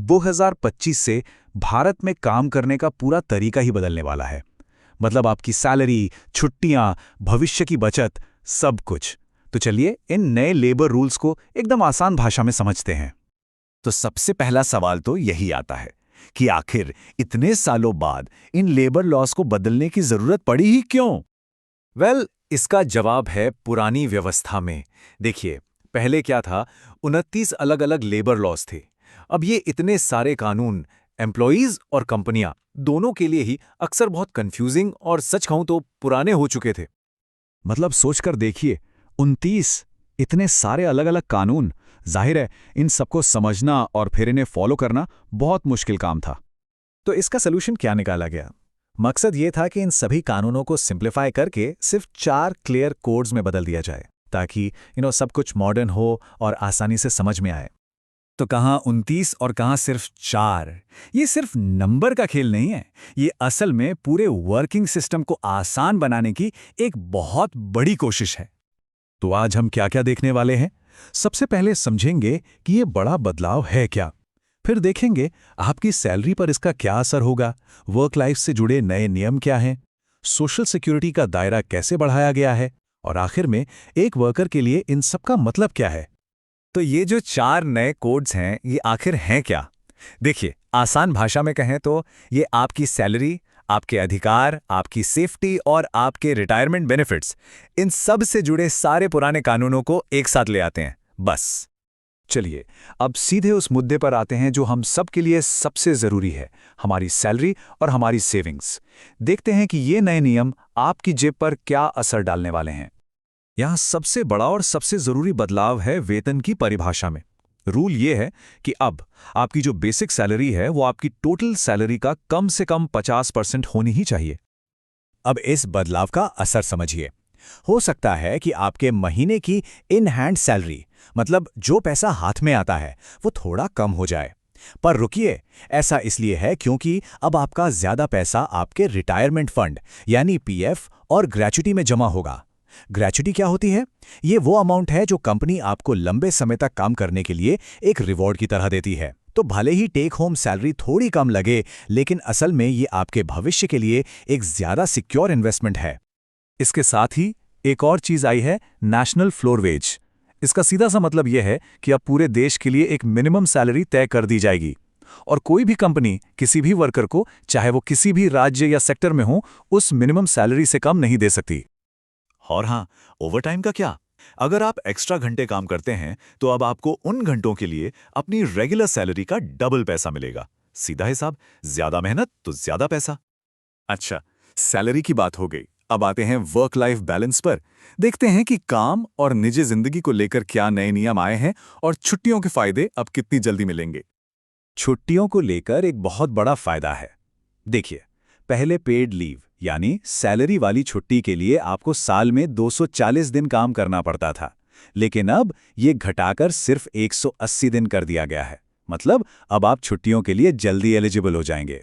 2025 से भारत में काम करने का पूरा तरीका ही बदलने वाला है। मतलब आपकी सैलरी, छुट्टियां, भविष्य की बचत, सब कुछ। तो चलिए इन नए लेबर रूल्स को एकदम आसान भाषा में समझते हैं। तो सबसे पहला सवाल तो यही आता है कि आखिर इतने सालों बाद इन लेबर लॉज को बदलने की जरूरत पड़ी ही क्यों? इसका जवाब है पुरानी व्यवस्था में। देखिए, पहले क्या था, 29 अलग अलग लेबर लॉज थे। अब ये इतने सारे कानून एम्प्लॉयीज और कंपनियां दोनों के लिए ही अक्सर बहुत कंफ्यूजिंग और सच कहूं तो पुराने हो चुके थे। मतलब सोचकर देखिए, 29 इतने सारे अलग अलग कानून, जाहिर है इन सबको समझना और फिर इन्हें फॉलो करना बहुत मुश्किल काम था। तो इसका सलूशन क्या निकाला गया? मकसद ये था कि इन सभी कानूनों को सिंप्लीफाई करके सिर्फ 4 क्लियर कोड्स में बदल दिया जाए, ताकि सब कुछ मॉडर्न हो और आसानी से समझ में आए। तो कहाँ 29 और कहाँ सिर्फ 4? ये सिर्फ नंबर का खेल नहीं है, ये असल में पूरे वर्किंग सिस्टम को आसान बनाने की एक बहुत बड़ी कोशिश है। तो आज हम क्या क्या देखने वाले हैं? सबसे पहले समझेंगे कि ये बड़ा बदलाव है क्या। फिर देखेंगे आपकी सैलरी पर इसका क्या असर होगा, वर्क लाइफ से जुड़े नए नियम क्या हैं, सोशल सिक्योरिटी का दायरा कैसे बढ़ाया गया है, और आखिर में एक वर्कर के लिए इन सब का मतलब क्या है। तो ये जो 4 नए कोड्स हैं, ये आखिर हैं क्या? देखिए, आसान भाषा में कहें तो ये आपकी सैलरी, आपके अधिकार, आपकी सेफ्टी और आपके रिटायरमेंट बेनिफिट्स, इन सब से जुड़े सारे पुराने कानूनों को एक साथ ले आते हैं, बस। चलिए अब सीधे उस मुद्दे पर आते हैं जो हम सब के लिए सबसे जरूरी है, हमारी सैलरी और हमारी सेविंग्स। देखते हैं कि ये नए नियम आपकी जेब पर क्या असर डालने वाले हैं। यहाँ सबसे बड़ा और सबसे जरूरी बदलाव है वेतन की परिभाषा में। रूल ये है कि अब आपकी जो बेसिक सैलरी है वो आपकी टोटल सैलरी का कम से कम 50% होनी ही चाहिए। अब इस बदलाव का असर समझिए। हो सकता है कि आपके महीने की इन हैंड सैलरी, मतलब जो पैसा हाथ में आता है, वो थोड़ा कम हो जाए। पर रुकिए, ऐसा इसलिए है क्योंकि अब आपका ज्यादा पैसा आपके रिटायरमेंट फंड यानी पीएफ और ग्रेच्युटी में जमा होगा। ग्रेच्युटी क्या होती है? ये वो अमाउंट है जो कंपनी आपको लंबे समय तक काम करने के लिए एक रिवॉर्ड की तरह देती है। तो भले ही टेक होम सैलरी थोड़ी कम लगे, लेकिन असल में ये आपके भविष्य के लिए एक ज्यादा सिक्योर इन्वेस्टमेंट है। इसके साथ ही एक और चीज आई है, नेशनल फ्लोर वेज। इसका सीधा सा मतलब यह है कि अब पूरे देश के लिए एक मिनिमम सैलरी तय कर दी जाएगी और कोई भी कंपनी किसी भी वर्कर को, चाहे वो किसी भी राज्य या सेक्टर में हो, उस मिनिमम सैलरी से कम नहीं दे सकती। और हाँ, ओवरटाइम का क्या? अगर आप एक्स्ट्रा घंटे काम करते हैं तो अब आपको उन घंटों के लिए अपनी रेगुलर सैलरी का डबल पैसा मिलेगा। सीधा हिसाब, ज्यादा मेहनत तो ज्यादा पैसा। अच्छा, सैलरी की बात हो गई, अब आते हैं वर्क लाइफ बैलेंस पर। देखते हैं कि काम और निजी जिंदगी को लेकर क्या नए नियम आए हैं और छुट्टियों के फायदे अब कितनी जल्दी मिलेंगे। छुट्टियों को लेकर एक बहुत बड़ा फायदा है। देखिए, पहले पेड लीव यानी सैलरी वाली छुट्टी के लिए आपको साल में 240 दिन काम करना पड़ता था, लेकिन अब ये घटाकर सिर्फ 180 दिन कर दिया गया है। मतलब अब आप छुट्टियों के लिए जल्दी एलिजिबल हो जाएंगे।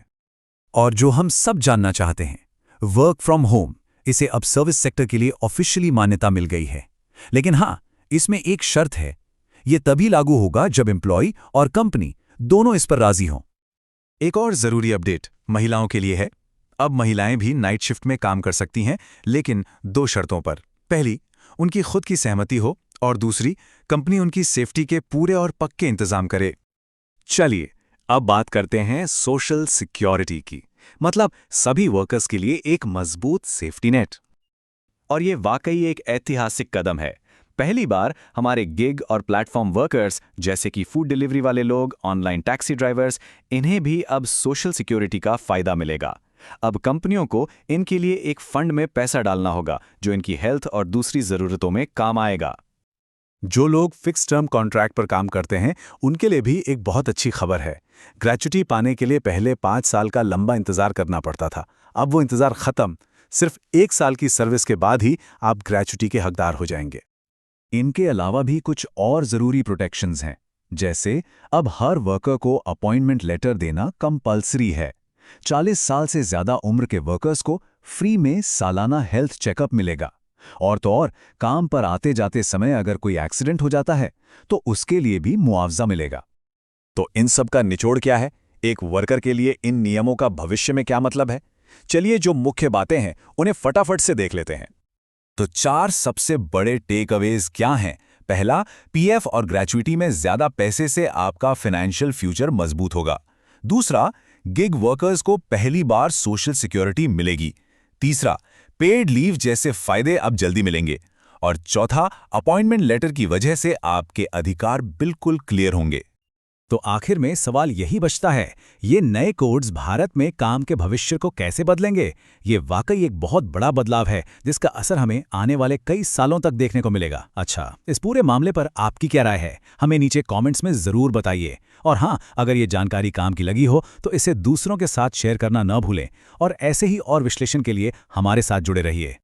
और जो हम सब जानना चाहते हैं, वर्क फ्रॉम होम, इसे अब सर्विस सेक्टर के लिए ऑफिशियली मान्यता मिल गई है। लेकिन हाँ, इसमें एक शर्त है, ये तभी लागू होगा जब एम्प्लॉय और कंपनी दोनों इस पर राजी हों। एक और जरूरी अपडेट महिलाओं के लिए है। अब महिलाएं भी नाइट शिफ्ट में काम कर सकती हैं, लेकिन 2 शर्तों पर। पहली, उनकी खुद की सहमति हो, और दूसरी, कंपनी उनकी सेफ्टी के पूरे और पक्के इंतजाम करे। चलिए अब बात करते हैं सोशल सिक्योरिटी की, मतलब सभी वर्कर्स के लिए एक मजबूत सेफ्टी नेट। और ये वाकई एक ऐतिहासिक कदम है। पहली बार हमारे गिग और प्लेटफॉर्म वर्कर्स, जैसे कि फूड डिलीवरी वाले लोग, ऑनलाइन टैक्सी ड्राइवर्स, इन्हें भी अब सोशल सिक्योरिटी का फायदा मिलेगा। अब कंपनियों को इनके लिए एक फंड में पैसा डालना होगा जो इनकी हेल्थ और दूसरी जरूरतों में काम आएगा। जो लोग फिक्स टर्म कॉन्ट्रैक्ट पर काम करते हैं, उनके लिए भी एक बहुत अच्छी खबर है। ग्रेच्युटी पाने के लिए पहले 5 साल का लंबा इंतजार करना पड़ता था, अब वो इंतजार खत्म। सिर्फ 1 साल की सर्विस के बाद ही आप ग्रेच्युटी के हकदार हो जाएंगे। इनके अलावा भी कुछ और जरूरी प्रोटेक्शंस हैं, जैसे अब हर वर्कर को अपॉइंटमेंट लेटर देना कंपल्सरी है। 40 साल से ज्यादा उम्र के वर्कर्स को फ्री में सालाना हेल्थ चेकअप मिलेगा। और तो और, काम पर आते जाते समय अगर कोई एक्सीडेंट हो जाता है तो उसके लिए भी मुआवजा मिलेगा। तो इन सब का निचोड़ क्या है? एक वर्कर के लिए इन नियमों का भविष्य में क्या मतलब है? चलिए जो मुख्य बातें हैं उन्हें फटाफट से देख लेते हैं। तो 4 सबसे बड़े टेक अवेज क्या हैं? पहला, पीएफ और ग्रेच्युटी में ज्यादा पैसे से आपका फाइनेंशियल फ्यूचर मजबूत होगा। दूसरा, गिग वर्कर्स को पहली बार सोशल सिक्योरिटी मिलेगी। तीसरा, पेड लीव जैसे फायदे अब जल्दी मिलेंगे। और चौथा, अपॉइंटमेंट लेटर की वजह से आपके अधिकार बिल्कुल क्लियर होंगे। तो आखिर में सवाल यही बचता है, ये नए कोड्स भारत में काम के भविष्य को कैसे बदलेंगे? ये वाकई एक बहुत बड़ा बदलाव है जिसका असर हमें आने वाले कई सालों तक देखने को मिलेगा। अच्छा, इस पूरे मामले पर आपकी क्या राय है? हमें नीचे कमेंट्स में ज़रूर बताइए। और हाँ, अगर ये जानकारी काम की लगी हो तो इसे दूसरों के साथ शेयर करना न भूलें और ऐसे ही और विश्लेषण के लिए हमारे साथ जुड़े रहिए।